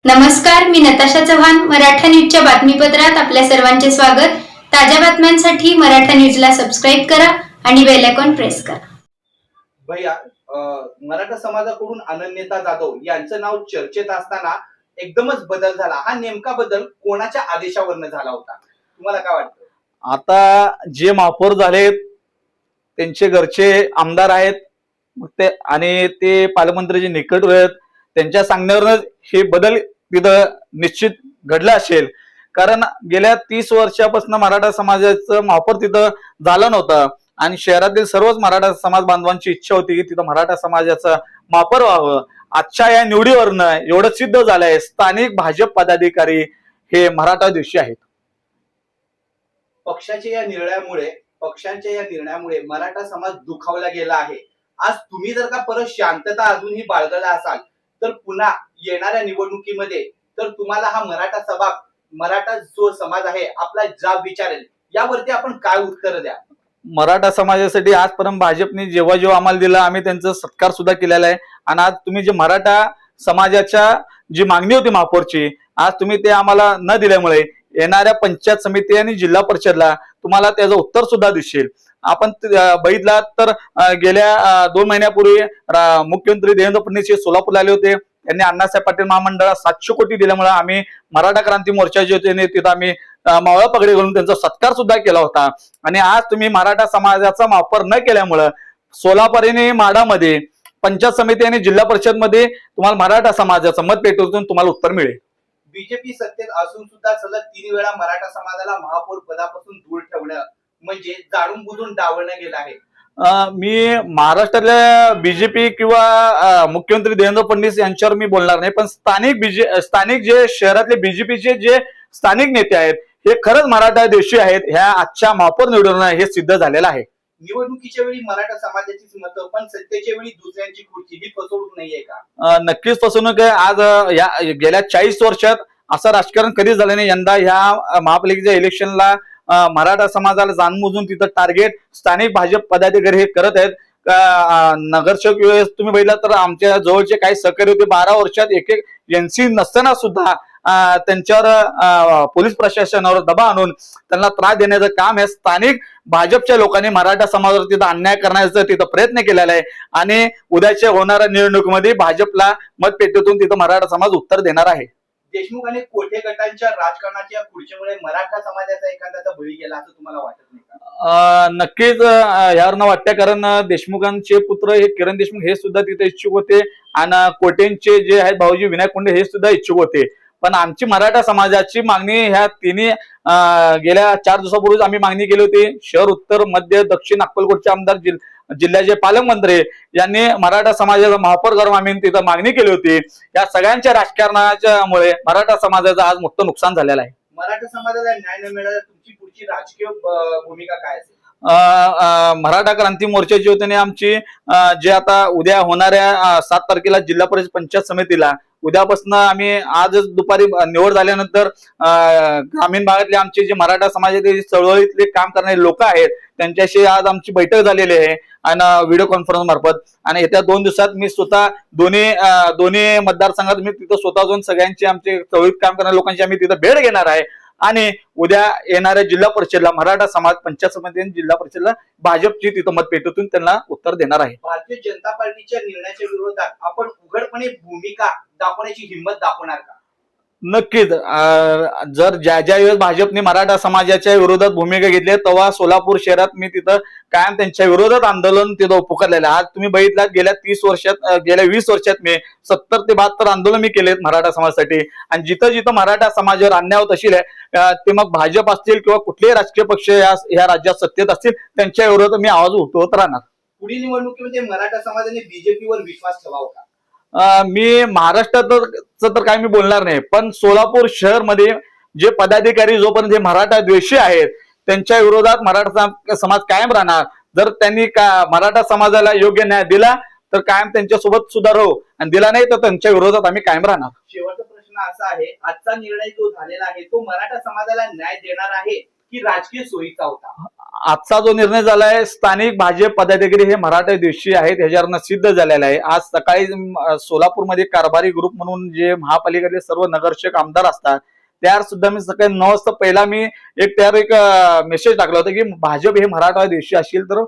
नमस्कार, मी नताशा चव्हाण. मराठा न्यूजच्या बातमीपत्रात आपल्या सर्वांचे स्वागत. ताज्या बातम्यांसाठी मराठा न्यूजला सबस्क्राईब करा आणि बेल आयकॉन प्रेस करा. भैया, मराठा समाजाकडून अनन्यता जाधव यांचं नाव चर्चेत असताना एकदमच बदल झाला. हा नेमका बदल कोणाच्या आदेशावरनं झाला होता, तुम्हाला काय वाटतं? आता जे महापौर झालेत त्यांचे घरचे आमदार आहेत ते आणि ते पालकमंत्र्याचे निकट आहेत, त्यांच्या सांगण्यावरच हे बदल तिथं निश्चित घडला असेल. कारण गेल्या 30 वर्षापासून मराठा समाजाचं महापौर तिथं झालं नव्हतं आणि शहरातील सर्वच मराठा समाज बांधवांची इच्छा होती की तिथं मराठा समाजाचं महापौर व्हावं. आजच्या या निवडीवरनं एवढं सिद्ध झालंय, स्थानिक भाजप पदाधिकारी हे मराठा द्वेषी आहेत. पक्षाच्या या निर्णयामुळे मराठा समाज दुखावला गेला आहे. आज तुम्ही जर का परत शांतता अजूनही बाळगला असाल तर पुन्हा येणाऱ्या निवडणुकीमध्ये तर तुम्हाला हा मराठा जो समाज आहे आपला जाब विचारेल, यावरती आपण काय उत्तर द्या? मराठा समाजासाठी आजपर्यंत भाजपने जेव्हा जेव्हा आम्हाला दिलं आम्ही त्यांचा सत्कार सुद्धा केलेला आहे. आणि आज तुम्ही जे मराठा समाजाच्या जी मागणी होती महापौरची, आज तुम्ही ते आम्हाला न दिल्यामुळे येणाऱ्या पंचायत समिती आणि जिल्हा परिषदला तुम्हाला त्याचं उत्तर सुद्धा दिसेल. आपण बघितला तर गेल्या 2 महिन्यापूर्वी मुख्यमंत्री देवेंद्र फडणवीस हे सोलापूरला आले होते. त्यांनी अण्णासाहेब पाटील महामंडळाला 700 कोटी दिल्यामुळे आम्ही मराठा क्रांती मोर्चा जे होते तिथं आम्ही मावळा पगडी घालून त्यांचा सत्कार सुद्धा केला होता. आणि आज तुम्ही मराठा समाजाचा वापर न केल्यामुळं सोलापूर आणि माढामध्ये पंचायत समिती आणि जिल्हा परिषद मध्ये तुम्हाला मराठा समाजाचं मत पेटवून तुम्हाला उत्तर मिळेल. बीजेपी सत्तेत असून सुद्धा सलग 3 वेळा मराठा समाजाला महापौर पदापासून दूर ठेवणं म्हणजे जाणून बुजून डावलणं गेलं आहे. मी महाराष्ट्रातल्या बीजेपी किंवा मुख्यमंत्री देवेंद्र फडणवीस यांच्यावर मी बोलणार नाही, पण स्थानिक जे शहरातले बीजेपीचे जे स्थानिक नेते आहेत हे खरंच मराठा द्वेषी आहेत. ह्या आजच्या महापौर निवडणुकीत हे सिद्ध झालेलं आहे. निवडणुकीच्या वेळी मराठा समाजाचीच मतं, पण सत्तेच्या वेळी दुसऱ्यांची खुर्ची, ही फसवणूक नाहीये का? नक्कीच फसवणूक आहे. आज या गेल्या 40 वर्षात असं राजकारण कधीच झालं नाही. यंदा ह्या महापालिकेच्या इलेक्शनला मराठा समाजाला जाणबुजून तिथं टार्गेट स्थानिक भाजप पदाधिकारी हे करत आहेत. नगरसेवक तुम्ही बघितला तर आमच्या जवळचे काही सहकारी होते 12 वर्षात एक एनसी नसताना सुद्धा त्यांच्यावर पोलीस प्रशासनावर दबाव आणून त्यांना त्रास देण्याचं काम हे स्थानिक भाजपच्या लोकांनी मराठा समाजावर तिथं अन्याय करण्याचा तिथं प्रयत्न केलेला आहे. आणि उद्याच्या होणाऱ्या निवडणुकीमध्ये भाजपला मत पेटवून तिथं मराठा समाज उत्तर देणार आहे. देशमुख आणि कोठे गटांच्या राजकारणाच्या खुर्चीमुळे मराठा समाजाचा एखाद्याचा बळी गेला असं तुम्हाला वाटत नाही का? नक्कीच यावर न वाटतं, कारण देशमुखांचे पुत्र हे किरण देशमुख हे सुद्धा तिथे इच्छुक होते आणि कोटेंचे जे आहेत भाऊजी विनायक कोंडे हे सुद्धा इच्छुक होते. पण आमची मराठा समाजाची मागणी ह्या तिन्ही गेल्या 4 दिवसापूर्वीच आम्ही मागणी केली होती. शहर, उत्तर, मध्य, दक्षिण अक्कलकोटचे आमदार, जिल्ह्याचे पालकमंत्री यांनी मराठा समाजाचा महापौर करून आम्ही तिथं मागणी केली होती. या सगळ्यांच्या राजकारणाच्यामुळे मराठा समाजाचं आज मोठं नुकसान झालेलं आहे. मराठा समाजाला न्याय न मिळाला तुमची पुढची राजकीय भूमिका काय असेल? मराठा क्रांती मोर्चाची वतीने आमची जे आता उद्या होणाऱ्या 7 तारखेला जिल्हा परिषद पंचायत समितीला उद्यापासून आम्ही आजच दुपारी निवड झाल्यानंतर ग्रामीण भागातले आमचे जे मराठा समाजातील चळवळीतले काम करणारे लोक आहेत त्यांच्याशी आज आमची बैठक झालेली आहे आणि व्हिडिओ कॉन्फरन्स मार्फत. आणि येत्या 2 दिवसात मी स्वतः दोन्ही मतदारसंघात मी तिथं स्वतः जाऊन सगळ्यांची आमचे चळवळीत काम करणाऱ्या लोकांची आम्ही तिथं भेट घेणार आहे. आणि उद्या येणाऱ्या जिल्हा परिषदला मराठा समाज पंचायत समिती आणि जिल्हा परिषदला भाजपची तिथं मत पेटवून त्यांना उत्तर देणार आहे. भारतीय जनता पार्टीच्या निर्णयाच्या विरोधात आपण उघडपणे भूमिका दाखवण्याची हिंमत दाखवणार का? नक्कीच. जर ज्या वेळेस भाजपने मराठा समाजाच्या विरोधात भूमिका घेतली तेव्हा सोलापूर शहरात मी तिथं कायम त्यांच्या विरोधात आंदोलन तिथं पुकारलेलं. आज तुम्ही बघितलात गेल्या 20 वर्षात मी 70 ते 72 आंदोलन मी केलेत मराठा समाजासाठी. आणि जिथं जिथं मराठा समाजावर अन्याय होत असेल ते मग भाजप असतील किंवा कुठलेही राजकीय पक्ष या राज्यात सत्तेत असतील त्यांच्या विरोधात मी आवाज उठवत राहणार. पुढील निवडणुकीमध्ये मराठा समाजाने बीजेपीवर विश्वास ठेवावा का? मी महाराष्ट्रात तर काय मी बोलणार नाही, पण सोलापूर शहर मध्ये जे पदाधिकारी जोपर्यंत मराठा द्वेषी आहेत त्यांच्या विरोधात मराठा समाज कायम राहणार. जर त्यांनी मराठा समाजाला योग्य न्याय दिला तर कायम त्यांच्यासोबत सुद्धा राहू, आणि दिला नाही तर त्यांच्या विरोधात आम्ही कायम राहणार. शेवटचा प्रश्न असा आहे, आजचा निर्णय जो झालेला आहे तो मराठा समाजाला न्याय देणार आहे की राजकीय सोयीचा होता? आजचा जो निर्णय झालाय, स्थानिक भाजप पदाधिकारी हे मराठा द्वेषी आहेत ह्याच्यावरनं सिद्ध झालेला आहे. आज सकाळी सोलापूरमध्ये कारभारी ग्रुप म्हणून जे महापालिकेतले सर्व नगरसेवक आमदार असतात, त्यावर सुद्धा मी सकाळी 9 वाजता पहिला मी त्यावर एक मेसेज टाकला होता की भाजप हे मराठा द्वेषी असेल तर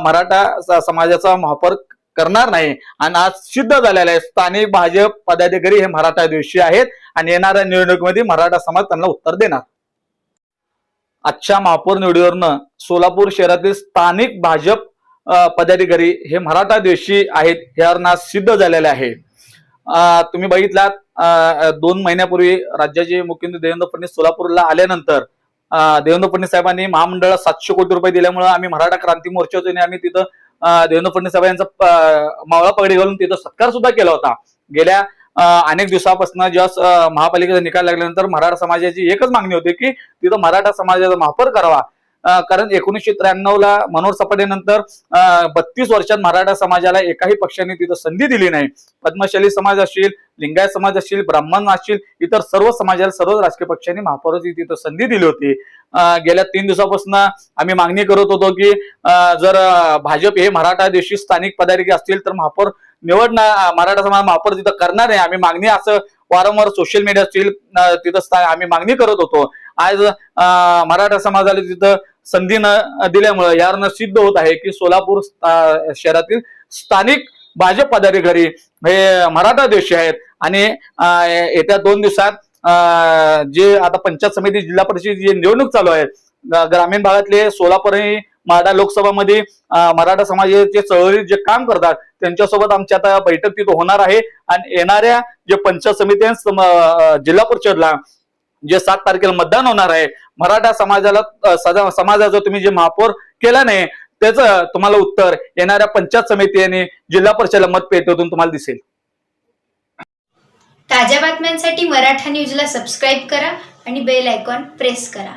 मराठा समाजाचा महापौर करणार नाही. आणि आज सिद्ध झालेला आहे, स्थानिक भाजप पदाधिकारी हे मराठा द्वेषी आहेत आणि येणाऱ्या निवडणुकीमध्ये मराठा समाज त्यांना उत्तर देणार. आजच्या महापौर निवडीवरनं सोलापूर शहरातील स्थानिक भाजप पदाधिकारी हे मराठा द्वेषी आहेत ह्यावरनं आज सिद्ध झालेले आहे. तुम्ही बघितलात 2 महिन्यापूर्वी राज्याचे मुख्यमंत्री देवेंद्र फडणवीस सोलापूरला आल्यानंतर देवेंद्र फडणवीस साहेबांनी महामंडळाला 700 कोटी रुपये दिल्यामुळे आम्ही मराठा क्रांती मोर्चातून आम्ही तिथं देवेंद्र फडणवीस साहेब यांचा मावळा पगडी घालून तिथं सत्कार सुद्धा केला होता. गेल्या अनेक दिवसापासून जेव्हा महापालिकेचा निकाल लागल्यानंतर मराठा समाजाची एकच मागणी होती की तिथं मराठा समाजाचा महापौर करावा. कारण 1993 ला मनोहर सपाटेनंतर 32 वर्षात मराठा समाजाला एकाही पक्षाने तिथं संधी दिली नाही. पद्मशाली समाज असतील, लिंगायत समाज असतील, ब्राह्मण असतील, इतर सर्व समाजाला सर्व राजकीय पक्षांनी महापौराची तिथं संधी दिली होती. गेल्या 3 दिवसापासून आम्ही मागणी करत होतो की जर भाजप हे मराठा द्वेषी स्थानिक पदाधिकारी असतील तर महापौर निवडणार, मराठा समाज महापौर तिथं करणार आहे. आम्ही मागणी असं वारंवार सोशल मीडिया असतील तिथं आम्ही मागणी करत होतो. आज मराठा समाजाला तिथं संधी न दिल्यामुळे यावरनं सिद्ध होत आहे की सोलापूर शहरातील स्थानिक भाजप पदाधिकारी हे मराठा द्वेषी आहेत. आणि येत्या 2 दिवसात जे आता पंचायत समिती जिल्हा परिषद जे निवडणूक चालू आहे, ग्रामीण भागातले सोलापूर आणि माढा लोकसभामध्ये मराठा समाजाचे चळवळीत जे काम करतात त्यांच्यासोबत आमची आता बैठक तिथं होणार आहे. आणि येणाऱ्या जे पंचायत समिती जिल्हा परिषदला जे 7 तारखेला मतदान होणार आहे, मराठा समाजाचं तुम्ही जे महापौर केला नाही त्याचं तुम्हाला उत्तर येणाऱ्या पंचायत समिती आणि जिल्हा परिषदला मतपेटीतून तुम्हाला दिसेल. ताज्या बातम्यांसाठी मराठा न्यूजला सबस्क्राईब करा आणि बेल आयकॉन प्रेस करा.